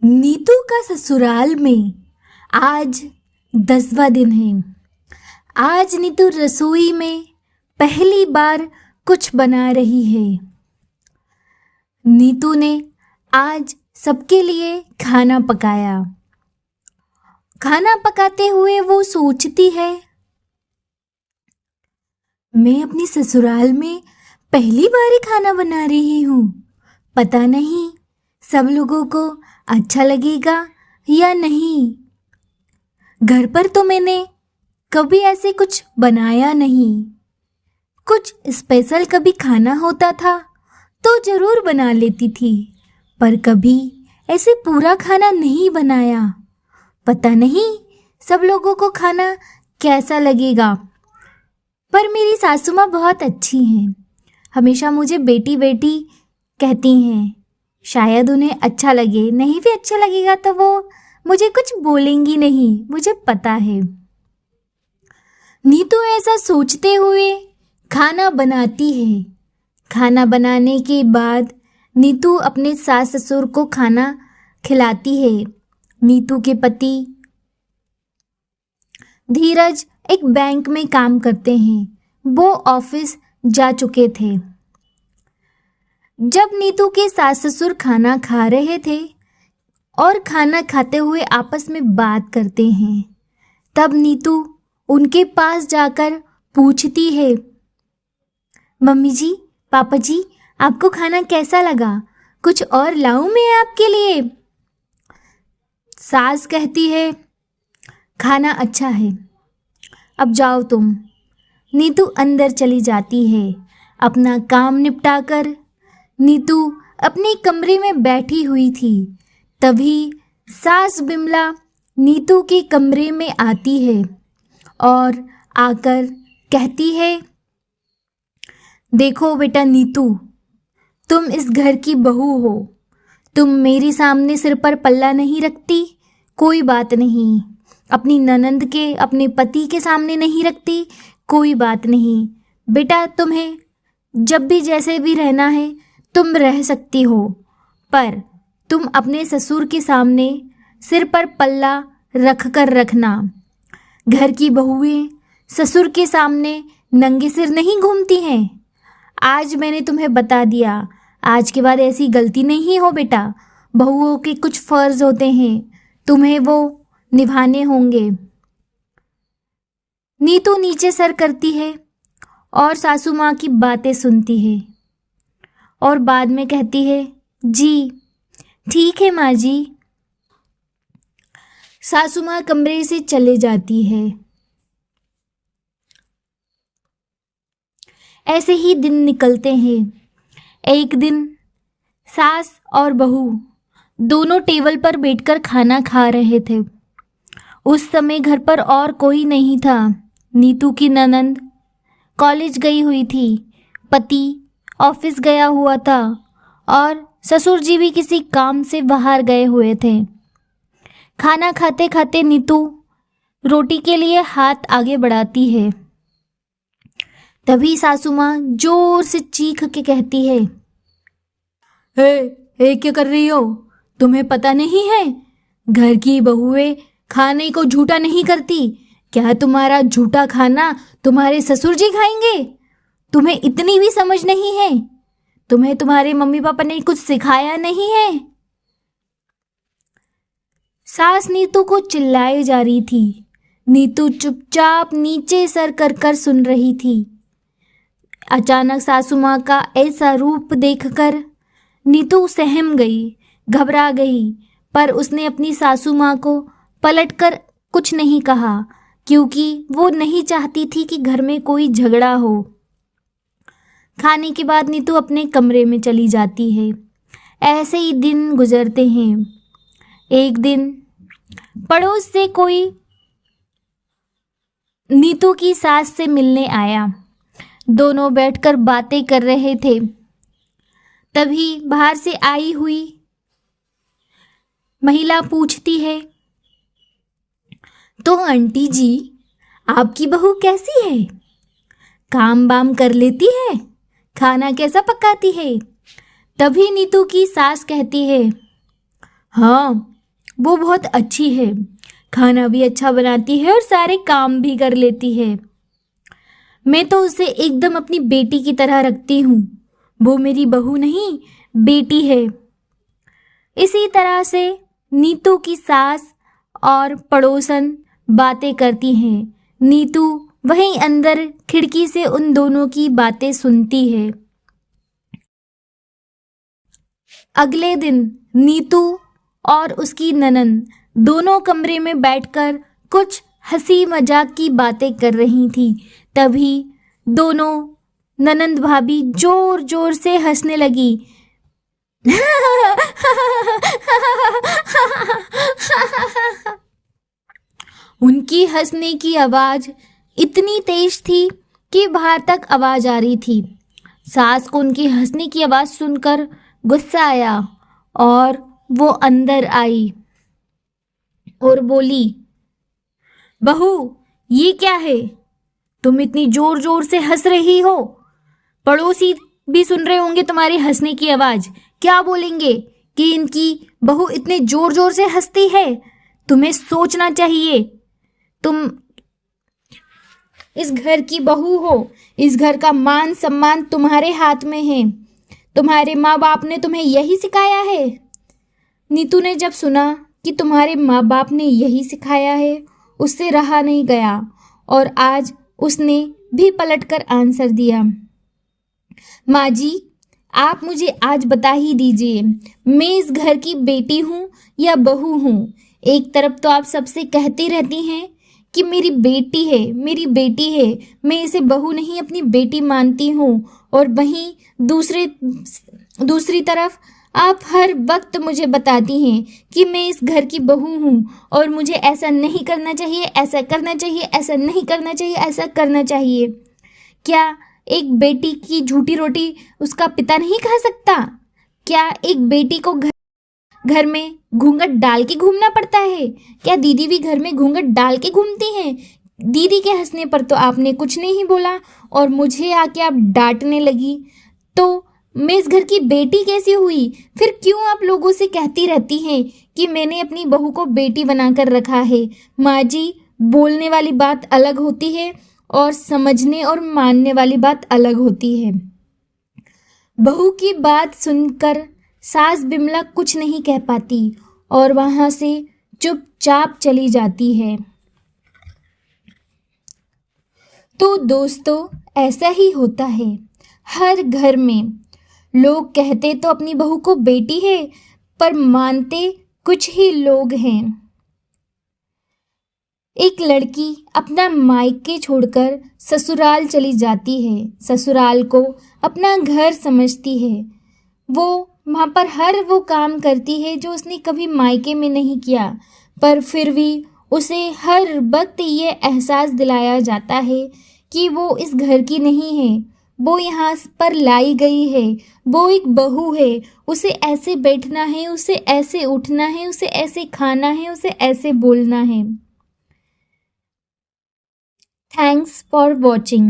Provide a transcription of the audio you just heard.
नीतू का ससुराल में आज 10वां दिन है। आज नीतू रसोई में पहली बार कुछ बना रही है। नीतू ने आज सबके लिए खाना पकाया। खाना पकाते हुए वो सोचती है, मैं अपनी ससुराल में पहली बार ही खाना बना रही हूँ। पता नहीं सब लोगों को अच्छा लगेगा या नहीं। घर पर तो मैंने कभी ऐसे कुछ बनाया नहीं। कुछ स्पेशल कभी खाना होता था तो ज़रूर बना लेती थी, पर कभी ऐसे पूरा खाना नहीं बनाया। पता नहीं सब लोगों को खाना कैसा लगेगा। पर मेरी सासू माँ बहुत अच्छी हैं, हमेशा मुझे बेटी बेटी कहती हैं। शायद उन्हें अच्छा लगे, नहीं भी अच्छा लगेगा तो वो मुझे कुछ बोलेंगी नहीं, मुझे पता है। नीतू ऐसा सोचते हुए खाना बनाती है। खाना बनाने के बाद नीतू अपने सास ससुर को खाना खिलाती है। नीतू के पति धीरज एक बैंक में काम करते हैं। वो ऑफिस जा चुके थे। जब नीतू के सास ससुर खाना खा रहे थे और खाना खाते हुए आपस में बात करते हैं, तब नीतू उनके पास जाकर पूछती है, मम्मी जी, पापा जी, आपको खाना कैसा लगा? कुछ और लाऊं मैं आपके लिए? सास कहती है, खाना अच्छा है, अब जाओ तुम। नीतू अंदर चली जाती है। अपना काम निपटाकर नीतू अपने कमरे में बैठी हुई थी। तभी सास बिमला नीतू के कमरे में आती है और आकर कहती है, देखो बेटा नीतू, तुम इस घर की बहू हो। तुम मेरे सामने सिर पर पल्ला नहीं रखती, कोई बात नहीं। अपनी ननंद के, अपने पति के सामने नहीं रखती, कोई बात नहीं। बेटा, तुम्हें जब भी जैसे भी रहना है तुम रह सकती हो, पर तुम अपने ससुर के सामने सिर पर पल्ला रख कर रखना। घर की बहुएं ससुर के सामने नंगे सिर नहीं घूमती हैं। आज मैंने तुम्हें बता दिया, आज के बाद ऐसी गलती नहीं हो बेटा। बहुओं के कुछ फ़र्ज़ होते हैं, तुम्हें वो निभाने होंगे। नीतू नीचे सर करती है और सासू माँ की बातें सुनती है और बाद में कहती है, जी ठीक है माँ जी। सासू माँ कमरे से चले जाती है। ऐसे ही दिन निकलते हैं। एक दिन सास और बहू दोनों टेबल पर बैठकर खाना खा रहे थे। उस समय घर पर और कोई नहीं था। नीतू की ननंद कॉलेज गई हुई थी, पति ऑफिस गया हुआ था और ससुर जी भी किसी काम से बाहर गए हुए थे। खाना खाते खाते नीतू रोटी के लिए हाथ आगे बढ़ाती है। तभी सासू माँ जोर से चीख के कहती है, हे क्या कर रही हो? तुम्हें पता नहीं है, घर की बहुएं खाने को झूठा नहीं करती। क्या तुम्हारा झूठा खाना तुम्हारे ससुर जी खाएंगे? तुम्हें इतनी भी समझ नहीं है? तुम्हें तुम्हारे मम्मी पापा ने कुछ सिखाया नहीं है? सास नीतू को चिल्लाए जा रही थी। नीतू चुपचाप नीचे सर कर कर सुन रही थी। अचानक सासू माँ का ऐसा रूप देखकर नीतू सहम गई, घबरा गई, पर उसने अपनी सासू माँ को पलटकर कुछ नहीं कहा, क्योंकि वो नहीं चाहती थी कि घर में कोई झगड़ा हो। खाने के बाद नीतू अपने कमरे में चली जाती है। ऐसे ही दिन गुजरते हैं। एक दिन पड़ोस से कोई नीतू की सास से मिलने आया। दोनों बैठकर बातें कर रहे थे। तभी बाहर से आई हुई महिला पूछती है, तो आंटी जी, आपकी बहू कैसी है? काम वाम कर लेती है? खाना कैसा पकाती है? तभी नीतू की सास कहती है, हाँ, वो बहुत अच्छी है, खाना भी अच्छा बनाती है और सारे काम भी कर लेती है। मैं तो उसे एकदम अपनी बेटी की तरह रखती हूँ। वो मेरी बहू नहीं, बेटी है। इसी तरह से नीतू की सास और पड़ोसन बातें करती हैं। नीतू वहीं अंदर खिड़की से उन दोनों की बातें सुनती है। अगले दिन नीतू और उसकी ननंद दोनों कमरे में बैठकर कुछ हंसी मजाक की बातें कर रही थी। तभी दोनों ननंद भाभी जोर जोर से हंसने लगी। उनकी हंसने की आवाज इतनी तेज थी कि बाहर तक आवाज आ रही थी। सास को उनकी हंसने की आवाज सुनकर गुस्सा आया और वो अंदर आई और बोली, बहू, ये क्या है? तुम इतनी जोर जोर से हंस रही हो। पड़ोसी भी सुन रहे होंगे तुम्हारी हंसने की आवाज। क्या बोलेंगे कि इनकी बहू इतने जोर जोर से हंसती है? तुम्हें सोचना चाहिए। तुम इस घर की बहू हो। इस घर का मान सम्मान तुम्हारे हाथ में है। तुम्हारे माँ बाप ने तुम्हें यही सिखाया है। नीतू ने जब सुना कि तुम्हारे माँ बाप ने यही सिखाया है, उससे रहा नहीं गया और आज उसने भी पलटकर आंसर दिया। माँ जी, आप मुझे आज बता ही दीजिए, मैं इस घर की बेटी हूँ या बहू हूँ? एक तरफ तो आप सबसे कहती रहती हैं कि मेरी बेटी है, मेरी बेटी है, मैं इसे बहू नहीं अपनी बेटी मानती हूँ, और वहीं दूसरी तरफ आप हर वक्त मुझे बताती हैं कि मैं इस घर की बहू हूँ और मुझे ऐसा नहीं करना चाहिए, ऐसा करना चाहिए, ऐसा नहीं करना चाहिए, ऐसा करना चाहिए। क्या एक बेटी की झूठी रोटी उसका पिता नहीं खा सकता? क्या एक बेटी को घर में घूंघट डाल के घूमना पड़ता है? क्या दीदी भी घर में घूंघट डाल के घूमती हैं? दीदी के हंसने पर तो आपने कुछ नहीं बोला और मुझे आके आप डांटने लगी। तो मैं इस घर की बेटी कैसी हुई? फिर क्यों आप लोगों से कहती रहती हैं कि मैंने अपनी बहू को बेटी बनाकर रखा है? माँ जी, बोलने वाली बात अलग होती है और समझने और मानने वाली बात अलग होती है। बहू की बात सुनकर सास बिमला कुछ नहीं कह पाती और वहां से चुपचाप चली जाती है। तो दोस्तों, ऐसा ही होता है हर घर में। लोग कहते तो अपनी बहू को बेटी है, पर मानते कुछ ही लोग हैं। एक लड़की अपना मायके छोड़कर ससुराल चली जाती है। ससुराल को अपना घर समझती है। वो वहाँ पर हर वो काम करती है जो उसने कभी मायके में नहीं किया, पर फिर भी उसे हर वक्त ये एहसास दिलाया जाता है कि वो इस घर की नहीं है, वो यहाँ पर लाई गई है, वो एक बहू है। उसे ऐसे बैठना है, उसे ऐसे उठना है, उसे ऐसे खाना है, उसे ऐसे बोलना है। Thanks for watching.